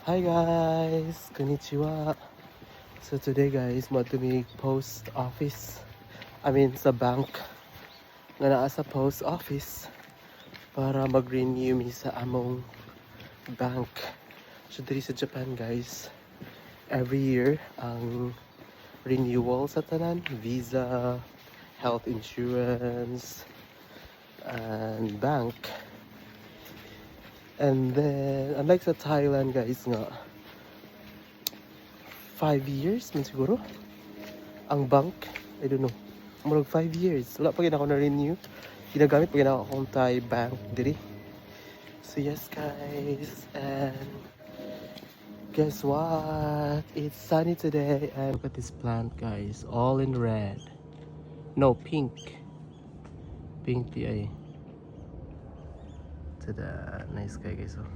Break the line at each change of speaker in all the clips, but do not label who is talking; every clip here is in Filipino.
Hi guys! Konnichiwa! So today guys, mo may post office. Sa bank nga naa sa post office para mag-renew mi sa among bank. So diri sa Japan guys, every year ang renewal sa tanan, visa, health insurance, and bank. And then, unlike sa Thailand guys nga, 5 years man siguro ang bank. I don't know, murag 5 years wala pa gid ako na renew, ginagamit pa gid ako akong Thai bank diri. So yes guys, and guess what, it's sunny today. And look at this plant guys, all in red, no pink di ay. Tada, nice guy guys. Oh,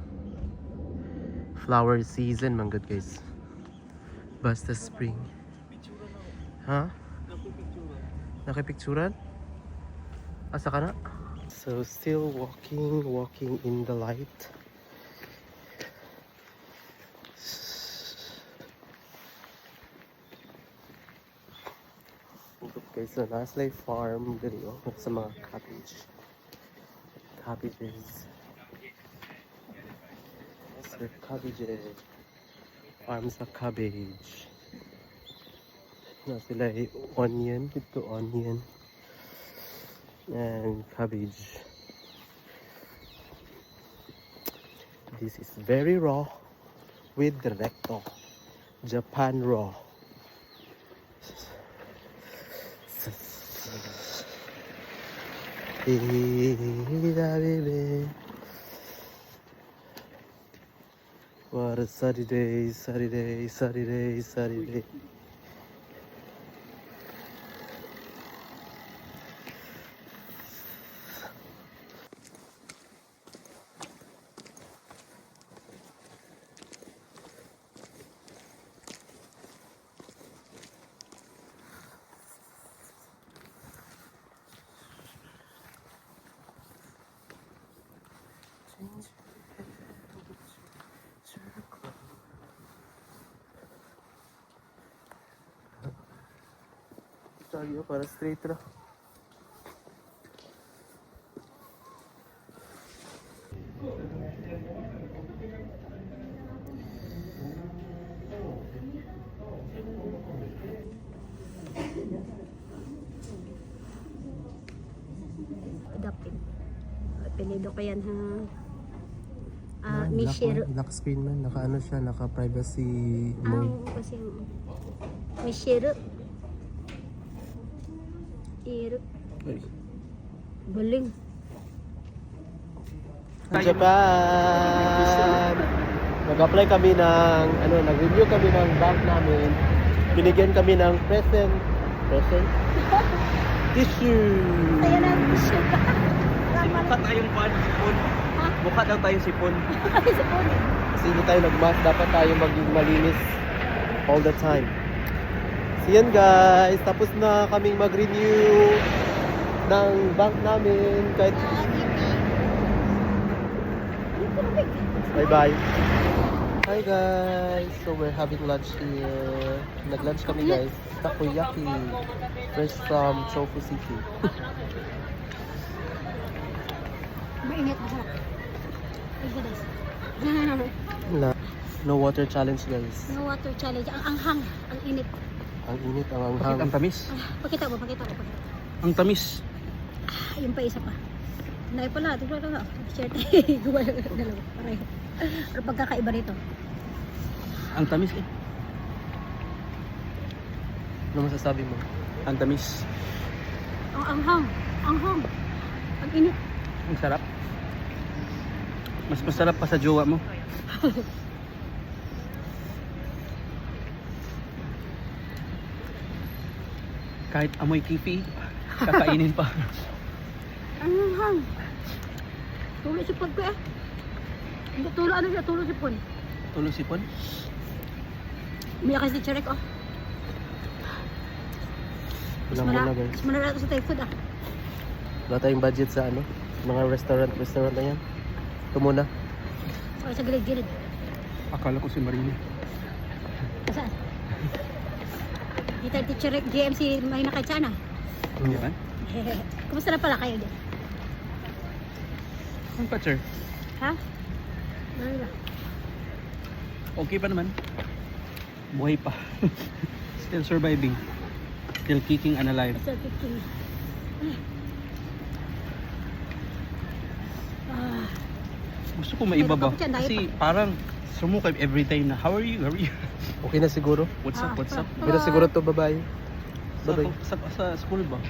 flower season man good guys, basta spring. Ha? Nakipicturan? Asa ka na? So still walking in the light. Okay, so nasa farm dito sa mga cabbages. So cabbages. Farm sa cabbage. Na sila ay onion, ito onion and cabbage. This is very raw with recto Japan raw. What a sunny day. Tayo para straight na.
Adapin. Apelido ko yan ha. Mishiro.
Black screen man, naka siya, naka privacy mode.
Kasi Mishiro. Iro. Baling.
Japan! Nag-apply kami ng, nag-review kami ng bank namin. Binigyan kami ng present? Tissue!
Ayan na, tissue.
Mukha tayong sipon. Mukha daw tayong sipon.
Sipon.
Kasi hindi tayo nag-mask, dapat tayo maging malinis all the time. So yan guys, tapos na kaming mag-renew ng bank namin. Kahit... Bye bye. Hi guys, so we're having lunch here. Nag-lunch kami guys, takoyaki, fresh from Chofu City.
Mainit na sarap. Ay, guys.
No water challenge guys.
No water challenge. Ang anghang. Ang init.
Ang init, ang
Bakit ang
anghang.
tamis?
Pakita mo.
Ang tamis.
Yung pa isa pa. Nay pala. Tignan ko nga. Share tayo. Gawala dalawa. Pareho. Pero pagkakaiba rito.
Ang tamis eh.
Ano masasabi mo?
Ang tamis.
Ang anghang. Anghang. Ang init.
Ang sarap. Mas masarap pa sa jowa mo. Kahit amoy kipi, kakainin pa.
Ang anghang. Tulo sipon ko eh. Hindi tulo ano siya. Tulo sipon.
Tulong sipon.
Umiyak kasi si Cherek oh.
Wala muna guys.
Mas manala ito sa Thai food ah.
Wala tayong budget sa mga restaurant na yan. Ito muna.
O sa gilid-gilid.
Akala ko si Marina.
Saan? Dito teacher GMC Marina Kaitsana.
Hindi ba?
Kumusta na pala kayo din?
Ang patcher.
Ha? Marina.
Okay pa naman. Buhay pa. Still surviving. Still kicking and alive.
Still 15. Ah,
Gusto ko maiba ba?
Meron pa po dyan, dahil
Kasi parang sumukay every time na how are you? How are you?
Okay na siguro.
What's up? What's up?
Okay na siguro to, bye-bye. Bye-bye.
Sa school ba?